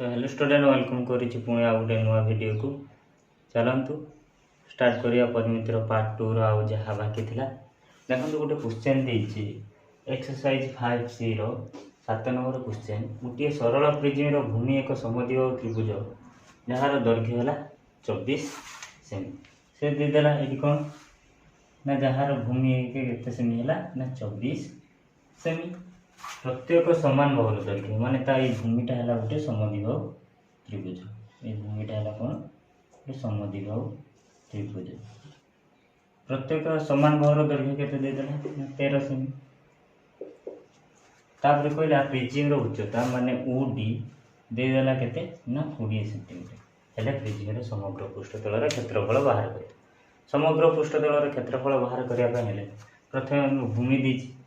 तो hello student welcome करुच्ची पुणी आ गए नुआ वीडियो को चलतु स्टार्ट करिया परिमितिर पार्ट 2 रो जहाँ बाकी थिला देखो गोटे क्वेश्चन देछि एक्सरसाइज 5C रो 7 नंबर क्वेश्चन गोटे सरल प्रिज्म रो भूमि एक समद्विबाहु त्रिभुज जार दैर्घ्य है 24 सेमी से देदेला ये कौन ना जार भूमि केते सेमी है ना 24 सेमी प्रत्येक समान बाहुर दैर्घ्य माने ये भूमिटा है गोटे समद्विबाहु त्रिभुज ये भूमिटा है कौन गोटे समद्विबाहु त्रिभुज प्रत्येक समान बाहुर दैर्घ्य केते देदेला 13 सेमी तापर कहला प्रिज्म उच्चता माने OD देदेला केते ना 20 सेंटीमीटर हेले प्रिज्म समग्र पृष्ठतल क्षेत्रफल बाहर कर समग्र पृष्ठतल क्षेत्रफल बाहर करने प्रथम भूमि दीजिए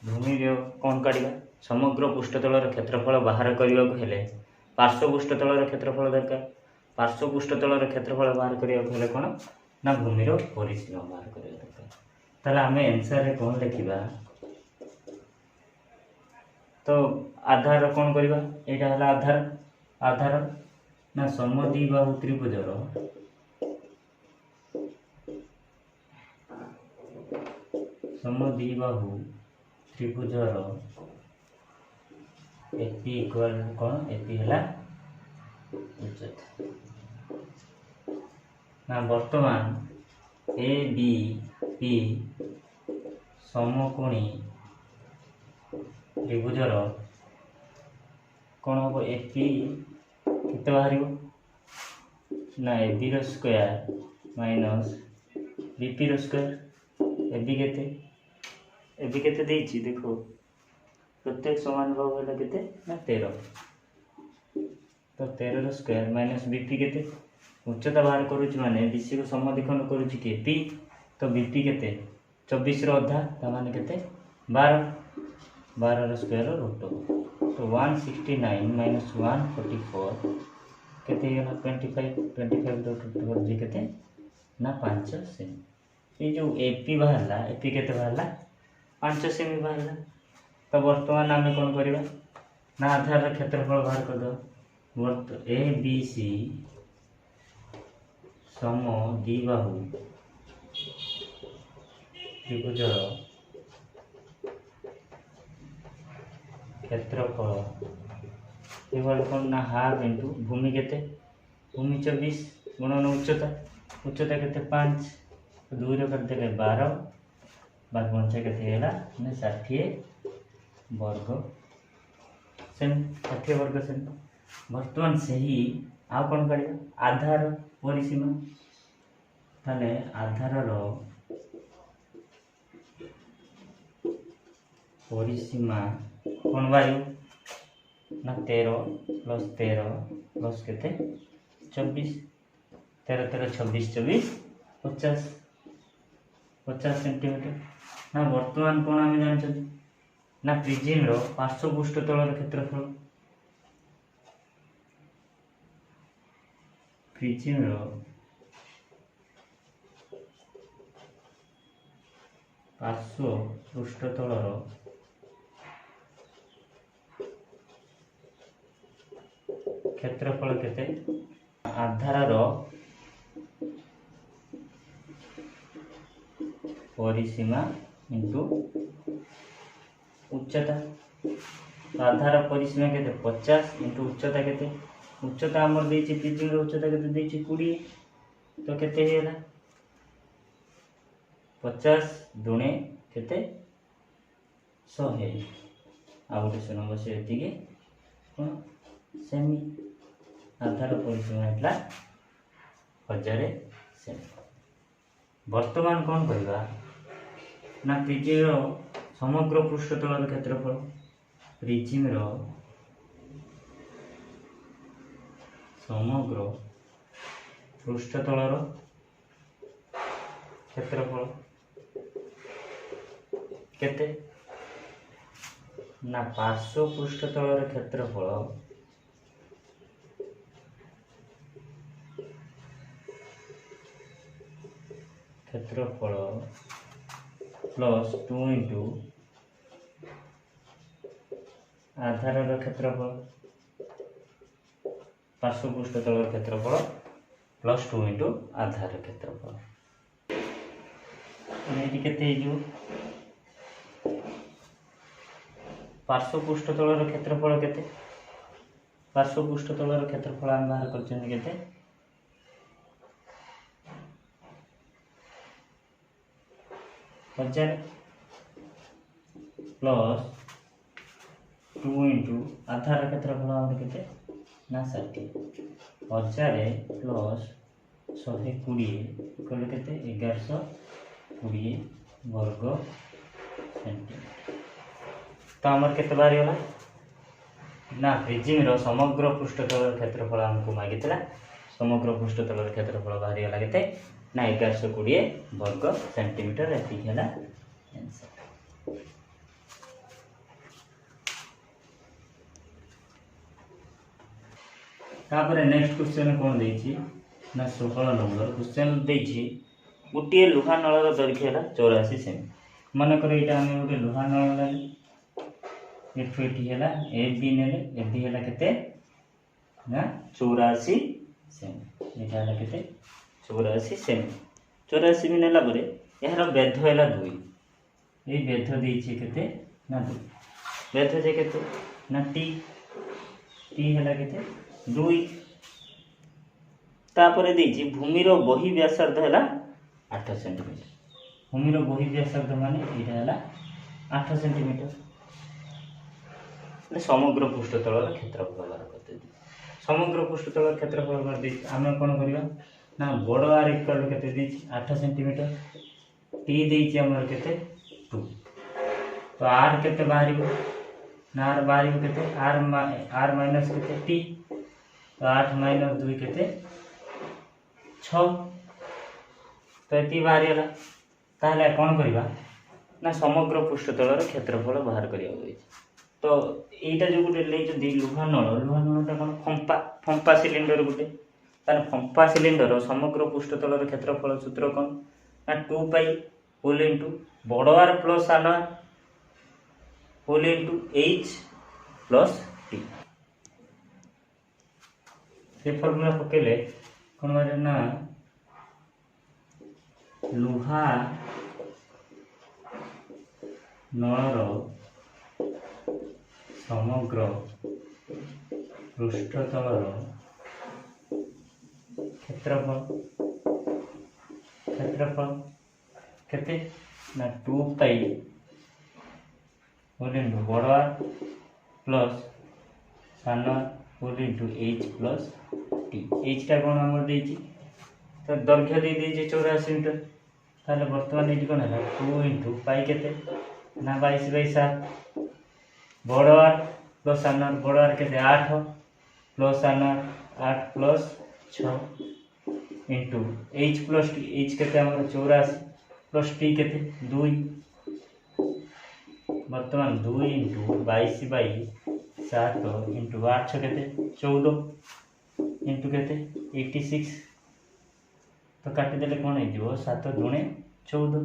भूमि कौन काढ़ा समग्र पृष्ठतल क्षेत्रफल बाहर करने को पार्श्व पृष्ठतल क्षेत्रफल दरकार पार्श्व पृष्ठतल क्षेत्रफल बाहर करने को कौन ना भूमि परिसीमा बाहर करने दरकार ताले आम एनसर रे कौन लिखा तो आधार कौन करवा यहाँ है आधार आधार ना समद्विबाहु त्रिभुजर समद्विबाहु त्रिभुजर एपी इक्वल कौन एपी है उच्चता ना वर्तमान ए बी पी समकोणी त्रिभुजर कौन हम एपी केते बाहर ना A B square minus BP square A B केते एबी केते देछि देखो प्रत्येक समान भाग है केते ना 13 तो 13 स्क्वायर माइनस बीपी केते उच्चता बाहर करूछि माने बीसी को समद्विखंड करूछि के पी तो बीपी केते 24 रो अधा त माने केते 12 रो स्क्वायर रूट तो 169 माइनस 144 केते ना 25 रूट जी केते ना 5 सेमी ये जो एपी बाहरला एपी केते बाहरला 5 सेमी बाहर तो वर्तमान आम कौन करवा ना आधार क्षेत्रफल बाहर कर दो ए बी सी समद्विबाहु त्रिभुजर क्षेत्रफल केवल कौन ना हाफ इंटू भूमि केते भूमि 24 गुणन उच्चता उच्चता केते 5 2 रे कर देले 12 बार पंचा के 60 वर्ग सेमी 60 वर्ग सेमी वर्तमान से ही आ कौन काढ़ा आधार परिसीमा ताले आधार परिसीमा कौन वायु ना 13 प्लस केते 24 13 13 26 24 50 सेंटीमीटर ना वर्तमान कौन आम जान ना प्रिज्म पार्श्व पृष्ठतल क्षेत्रफल प्रिज्म पार्श्व पृष्ठतल क्षेत्रफल केते आधार परिसीमा इंटू उच्चता आधार परिसीमा केते 50 इंटू उच्चता केते उच्चता हमर देछि प्रिज्म उच्चता केते देछि 20 तो केते हेला 50 दुणे केते 100 आ गोटे सुन बस एतिके कोन सेमी आधार परिसीमा हेतला 1000 सेमी वर्तमान कौन करवा ना प्रिज्म समग्र पृष्ठतल क्षेत्रफल प्रिज्म समग्र पृष्ठतल क्षेत्रफल केते ना पार्श्व पृष्ठतल क्षेत्रफल क्षेत्रफल प्लस 2 इंटू आधार क्षेत्रफल पार्श्वपृष्ठ तल क्षेत्रफल प्लस 2 इंटू आधार क्षेत्रफल ये पार्श्वपृष्ठ तल क्षेत्रफल केते पार्श्वपृष्ठ तल क्षेत्रफल आम बाहर कर हजार प्लस 2 इंटू आधार क्षेत्रफल आम के ना 60 हजार प्लस 120 कले के 1120 वर्ग सेंटीमीटर तो आमर के बाहरी गला ना प्रिजिम समग्र पृष्ठतल क्षेत्रफल आमको मागी समग्र पृष्ठतल क्षेत्रफल बाहरी गला के ना 1120 वर्ग सेंटीमीटर एति है आंसर। तापर नेक्स्ट क्वेश्चन कौन देछि ना 16 नंबर क्वेश्चन देछि गोटे लुहा नलर दैर्घ्य है 84 सेमी मनकर यहाँ आम गोटे लुहा नल ने एठू एठी है ए बी ने ए बी है केते ना 84 सेमी यहाँ है केते 84 सेमी 84 भी नेला परे यार बेध है 2 ये बेध देछि केते ना 2 बेध जे केते ना टी टी है केते 2 तापर देछि भूमिर बहि व्यासार्ध है 8 सेंटीमीटर भूमिर बहि व्यासार्ध माने यहाँ है 8 सेंटीमीटर समग्र पृष्ठतल क्षेत्रफल बाहर करते समग्र पृष्ठतल क्षेत्रफल कर आम कौन करवा ना बड़ आर इक्वल के 8 सेंटीमीटर टी देछि हमर केते 2 तो आर केते बाहर ना आर बाहर केते आर माइनस केते टी तो 8 माइनस 2 केते 6 तो ये बाहरी गला ताहले कौन करवा ना समग्र पृष्ठतल क्षेत्रफल बाहर करिया तो এইটা जो गोटे ले लुहा नलटा कौन फंपा फंपा सिलिंडर गोटे फंपा सिलिंडर समग्र पृष्ठतल क्षेत्रफल सूत्र कौन ना 2 पाई होल इंटू बड़ आर प्लस सान R whole into H plus T से फर्मुला पकेले कौन बारे ना लुहा नलर समग्र पृष्ठतल क्षेत्रफल क्षेत्रफल केते ना 2 पाई होल इंटू बड़ आर प्लस सान R whole into H plus T एचटा कौन आमर देछि तो दैर्घ्य दे दीजिए 84 मीटर ताले वर्तमान ये कौन है 2 इंटू पाई केते ना 22/7 बड़ आर प्लस सान आर बड़ आर केते 8 प्लस सान R 8 plus 6 into H plus T H केते हमर 84 प्लस टी केते 2 वर्तमान 2 इंटू 22/7 इंटू 8 केते 14 इंटू केते 86 तो काटिदेले कौन हो 7 दूणे 14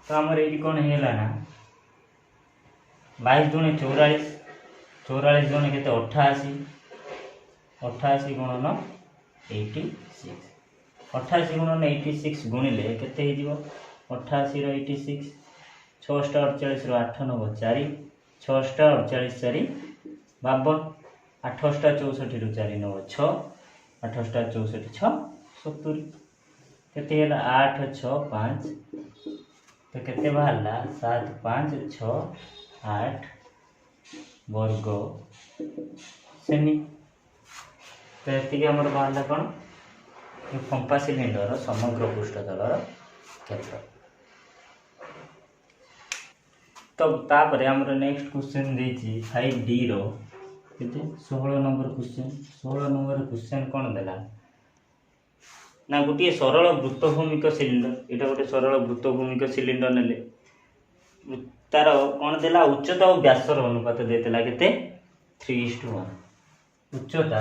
तो आमर ये कौन है ना 22 दूणे 44 44 दूणे के 88 88 गुणन 86 88 गुणन 86 गुणिले केते हो 88 रो 86 6 48 रो 8 9 4 6 48 4 52 8 64 रो 4 9 6 8 64 6 70 केते है 8 6 5 तो केते बाहरला 7 5 6 8 वर्ग सेमी तो ये आमर बाहरला कौन फंपा सिलिंडर समग्र पृष्ठतल क्षेत्र तो तापर आमर नेक्स्ट क्वेश्चन देछि 5D रो 16 नंबर क्वेश्चन कौन देला ना गोटे सरल वृत्तभूमिक सिलिंडर यहाँ गोटे सरल वृत्तभूमिक सिलिंडर नेले तार कौन देला उच्चता और व्यासर अनुपात देला केते 3:1 उच्चता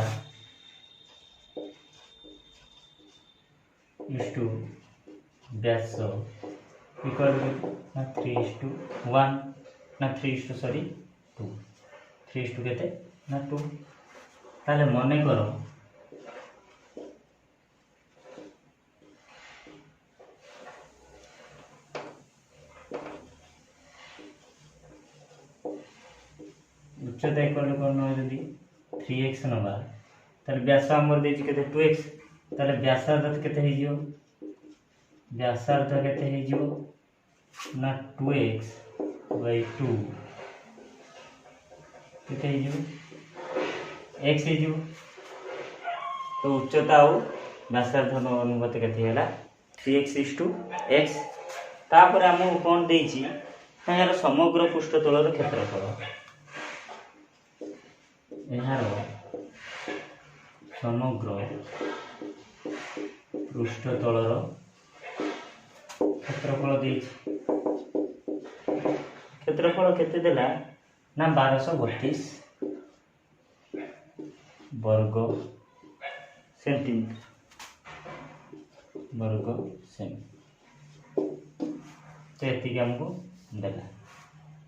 इष्टु व्यास इक्वल ना 3:1 ना 3:2 केते ना 2 ताले मने करो उच्चता इक्वल कौन जदि 3x नवा ताले व्यास हमर देछि केते 2x ताले व्यासार्ध केते हे जियो व्यासार्ध केते हे जियो ना 2x by 2 केते हे जियो x हे जियो तो उच्चता और व्यासार्ध नो अनुपात केते हैला 3x is to x तापर हमहु कोन देछि यार समग्र पृष्ठतलर क्षेत्रफल यार समग्र पृष्ठतलर क्षेत्रफल देछि क्षेत्रफल केते देला ना 1232 वर्ग सेंटीमीटर वर्ग सेमी तो एति हमको देला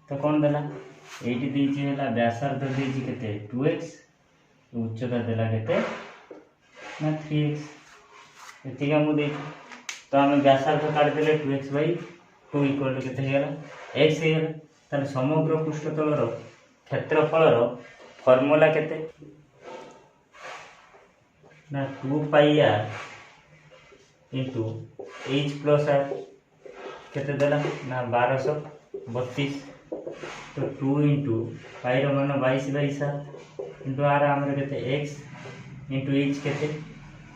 तो कौन देला एटी दीची हैला व्यासार्ध दीची केते 2x उच्चता देला केते ना 3x एति हमको दे तो हम व्यासार्ध काट देले 2x by 2 इक्वल टू केते हैला x हैला ताले समग्र पृष्ठतलर क्षेत्रफलर फार्मूला केते ना 2 पाई r into h plus r केते देला ना 1232 तो 2 इंटू पाई रो मान 22 बाई 7 इंटू r हमर केते x इंटू h केते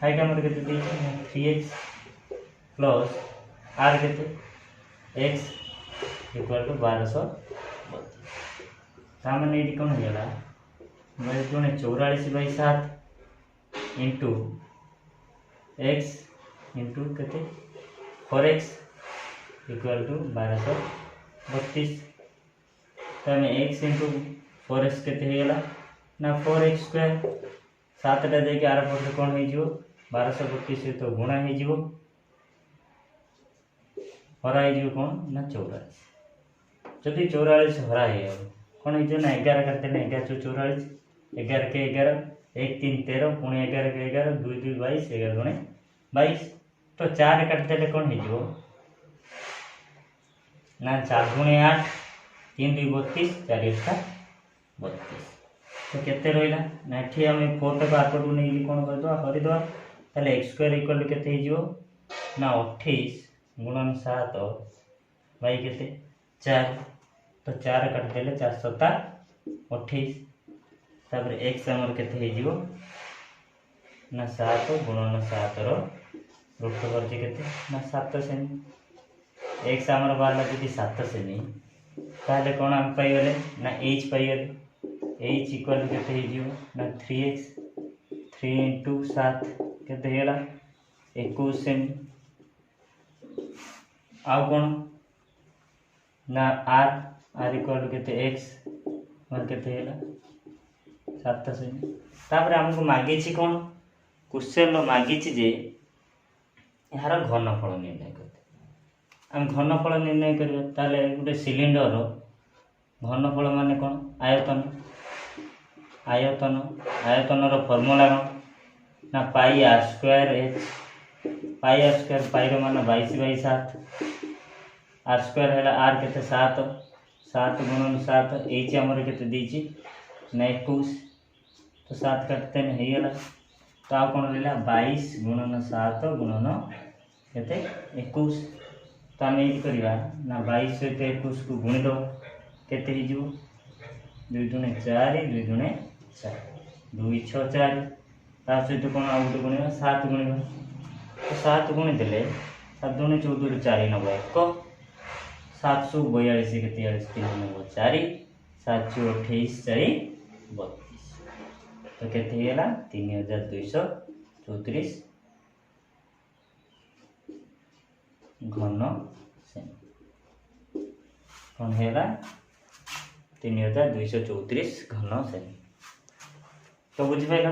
हाइट हमर केते देछि 3x प्लस r केते x इक्वल टू 1232 ता माने एडी कोन होला मैं जोने 44 बाई 7 इंटू x इंटू केते 4x इक्वल टू 1232 तो हमें x इंटू 4x केते हेला ना 4x स्क्वायर 7 टा देके आर पट कोन हे जिवो 1232 तो गुणा हे जिवो हरा हे जिवो कोन ना 44 जदि 44 हरा हे कोन हे जो ना 11 करते ना 11 चो 44 11 के 11 1 3 13 पुणे 11 के 11 2 2 22 11 गुणे 22 तो 4 काट देले कोन हे जिवो ना 4 गुणे 8 3 2 32 4 1 32 तो केते रहिला ना एठी हम 4 टका आटडू नै कोन कर दो हरि दो ताले x स्क्वायर इक्वल टू केते हे जिवो ना 28 गुणन 7 बाई केते 4 तो 4 काट देले 4 7 28 तापर x हमर केते हे जिवो ना 7 गुणन 7 रो रूट ओवर जे केते ना 7 सेमी x हमर बारला जदि 7 सेमी ताले कोन हम पाई गेले ना h पाई गेले h इक्वल टू केते हे जिवो ना 3x 3 into 7 केते हेला 21 सेमी आउ कोन ना r इक्वल टू केते x मन केते हेला 7 सेमी तापर हमको मागी छी कोन क्वेश्चन नो मागी छी जे यार घनफल निर्णय करते हम घनफल निर्णय करबे ताले गुटे सिलिंडर रो घनफल माने कोन आयतन आयतन आयतन रो फार्मूला कोन ना पाई r स्क्वायर h पाई r स्क्वायर पाई रो मान 22 बाई 7 r स्क्वायर हैला r केते 7 7 गुणन 7 h हमर केते दीची ना 21 तो 7 काटते न हेला तो आ कोन रहला 22 गुणन 7 गुणन केते 21 तो हम एई करिवा ना 22 सहित 21 को गुणी दो केते हे जिवो 2 दुने 4 2 दुने 4 2 6 4 ता सहित कोन आ गुटे गुणिबा 7 गुणिबा तो 7 गुणी देले 7 दुने 14 4 नबो 1 742 के 43 3 नंबर 4 728 4 32 तो केते हेला 3234 घन सेमी कौन हेला 3234 घन सेमी तो बुझी पाइल।